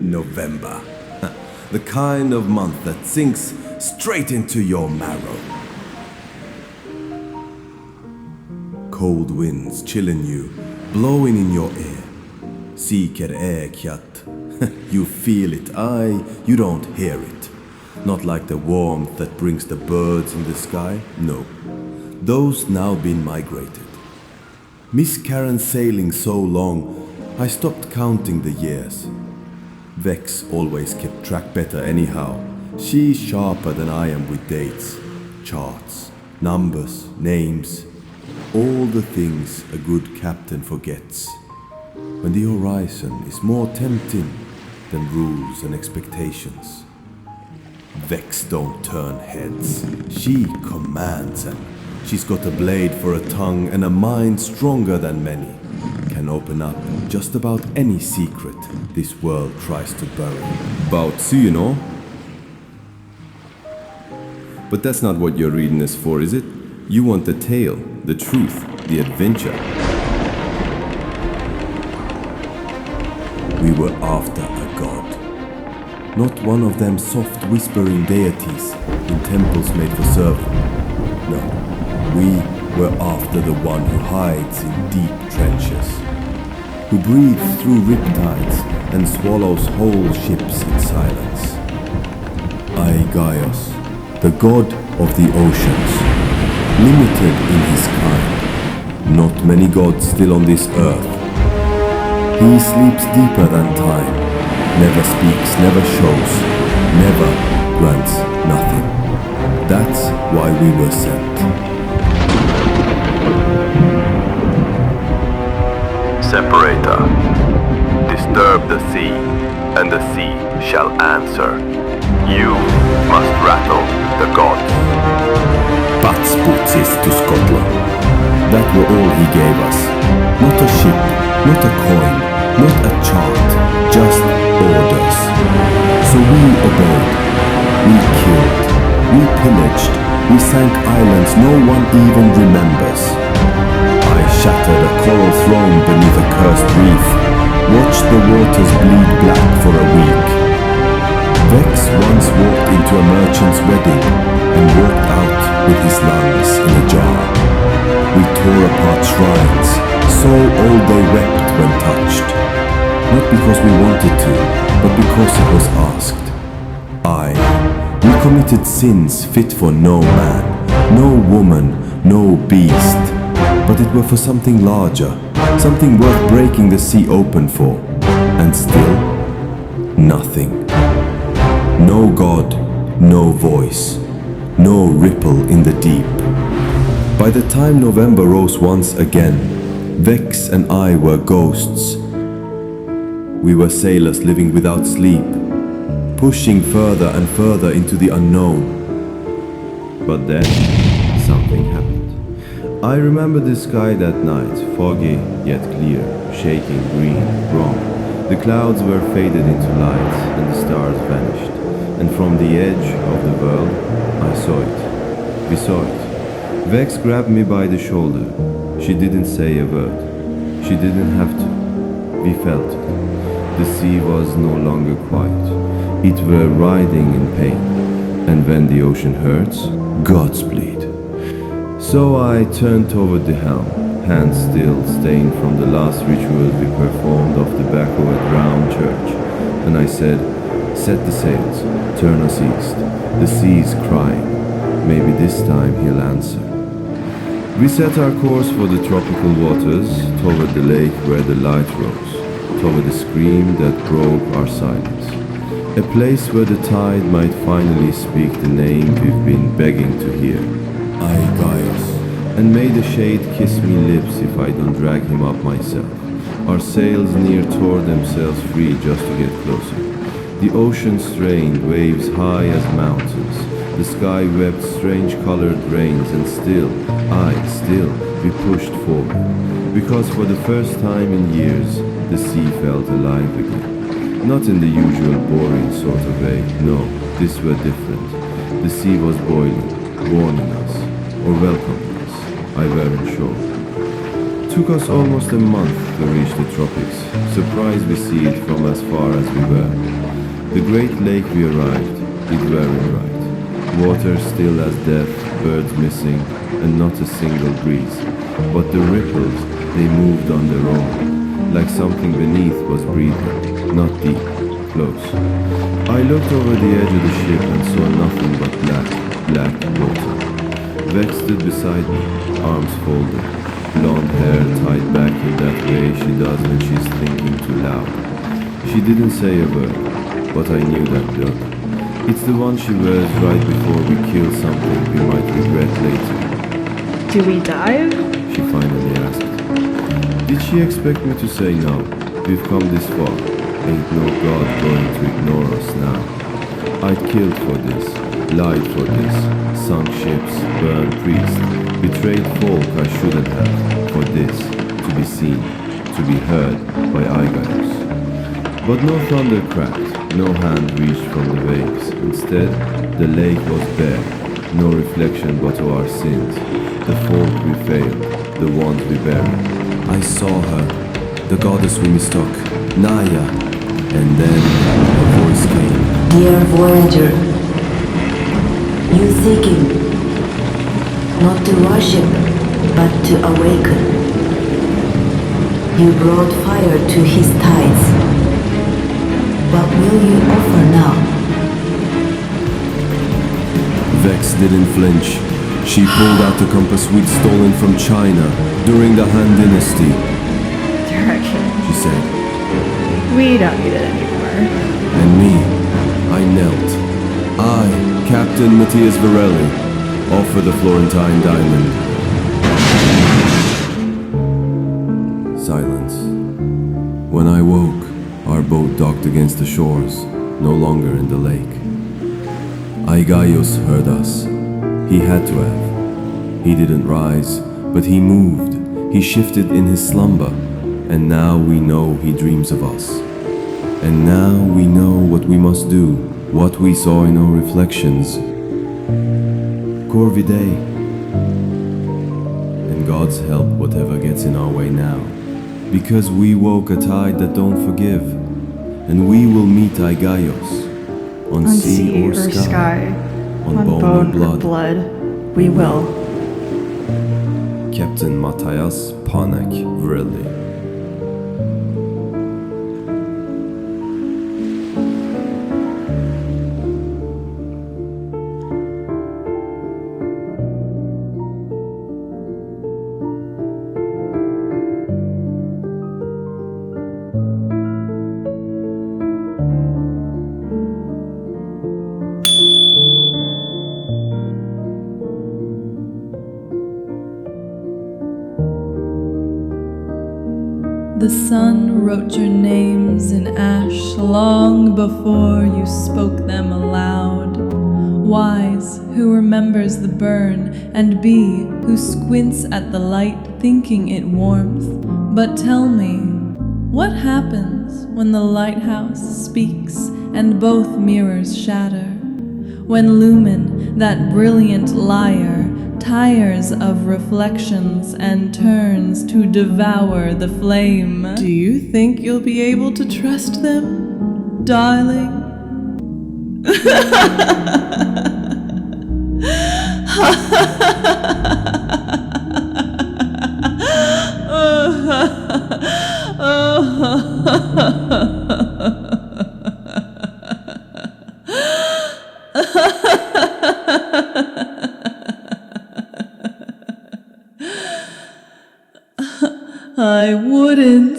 November. The kind of month that sinks straight into your marrow. Cold winds chilling you, blowing in your ear. Seeker äkjat. You feel it, you don't hear it. Not like the warmth that brings the birds in the sky, no. Those now been migrated. Miss Karen sailing so long, I stopped counting the years. Vex always kept track better anyhow. She's sharper than I am with dates, charts, numbers, names. All the things a good captain forgets. When the horizon is more tempting than rules and expectations. Vex don't turn heads, she commands, and she's got a blade for a tongue and a mind stronger than many. Can open up just about any secret this world tries to bury. Bao Tzu, you know? But that's not what you're reading this for, is it? You want the tale, the truth, the adventure. We were after a god. Not one of them soft whispering deities in temples made for serving. No, we were after the one who hides in deep trenches, who breathes through riptides and swallows whole ships in silence. Aigaios, the god of the oceans, limited in his kind. Not many gods still on this earth. He sleeps deeper than time, never speaks, never shows, never grants nothing. That's why we were sent. Separator. Disturb the sea, and the sea shall answer. You must rattle the gods. Bats putsis to Scotland. That were all he gave us. Not a ship, not a coin, not a chart, just orders. So we obeyed, we killed, we pillaged, we sank islands no one even remembers. I shattered a coral throne beneath a cursed reef, watched the waters bleed black for a week. Vex once walked into a merchant's wedding and walked out with his lungs in a jar. We tore apart shrines, so all they wept when touched. Not because we wanted to, but because it was asked. We committed sins fit for no man, no woman, no beast. But it were for something larger, something worth breaking the sea open for. And still, nothing. No God, no voice, no ripple in the deep. By the time November rose once again, Vex and I were ghosts. We were sailors living without sleep, pushing further and further into the unknown. But then, something happened. I remember the sky that night, foggy yet clear, shaking green, wrong. The clouds were faded into light, and the stars vanished. And from the edge of the world, I saw it. We saw it. Vex grabbed me by the shoulder. She didn't say a word. She didn't have to. We felt it. The sea was no longer quiet. It were writhing in pain. And when the ocean hurts, gods bleed. So I turned toward the helm, hands still stained from the last rituals we performed off the back of a drowned church. And I said, set the sails, turn us east. The sea is crying. Maybe this time he'll answer. We set our course for the tropical waters, toward the lake where the light rose, toward the scream that broke our silence. A place where the tide might finally speak the name we've been begging to hear. Aigaios. And may the shade kiss me lips if I don't drag him up myself. Our sails near tore themselves free just to get closer. The ocean strained, waves high as mountains. The sky wept strange colored rains, and still, we pushed forward. Because for the first time in years, the sea felt alive again. Not in the usual boring sort of way, no, this were different. The sea was boiling, warning us, or welcoming us, I weren't sure. took us almost a month to reach the tropics. Surprised we see it from as far as we were. The great lake we arrived, it very bright. Water still as death, birds missing, and not a single breeze. But the ripples, they moved on their own, like something beneath was breathing, not deep, close. I looked over the edge of the ship and saw nothing but black water. Vex stood beside me, arms folded, blonde hair tied back in that way she does when she's thinking too loud. She didn't say a word, but I knew that look. It's the one she wears right before we kill something we might regret later. Do we dive? She finally asked. Did she expect me to say no? We've come this far. Ain't no God going to ignore us now. I'd killed for this, lied for this, sunk ships, burned priests, betrayed folk I shouldn't have, for this, to be seen, to be heard by Aigaios. But no thunder cracked, no hand reached from the waves. Instead, the lake was bare, no reflection but of our sins, the folk we failed, the ones we buried. I saw her, the goddess we mistook, Naya, and then a voice came. Dear Voyager, you seeking not to worship, but to awaken. You brought fire to his tides. What will you offer now? Vex didn't flinch. She pulled out the compass we'd stolen from China during the Han Dynasty. Direction. She said, We don't need it anymore. and me, I knelt. I, Captain Matthias Varelli, offered the Florentine diamond. Silence. When I woke, our boat docked against the shores, no longer in the lake. Aigaios heard us. He had to have. He didn't rise, but he moved. He shifted in his slumber, and now we know he dreams of us. And now we know what we must do, what we saw in our reflections. Corvidae. And God's help whatever gets in our way now. Because we woke a tide that don't forgive, and we will meet Aigaios on sea or sky, on bone or blood. We will. Captain Matthias Panek Vreli. The sun wrote your names in ash long before you spoke them aloud. Wise, who remembers the burn, and bee, who squints at the light thinking it warmth. But tell me, what happens when the lighthouse speaks and both mirrors shatter? When Lumen, that brilliant liar, tires of reflections and turns to devour the flame. Do you think you'll be able to trust them, darling? I wouldn't.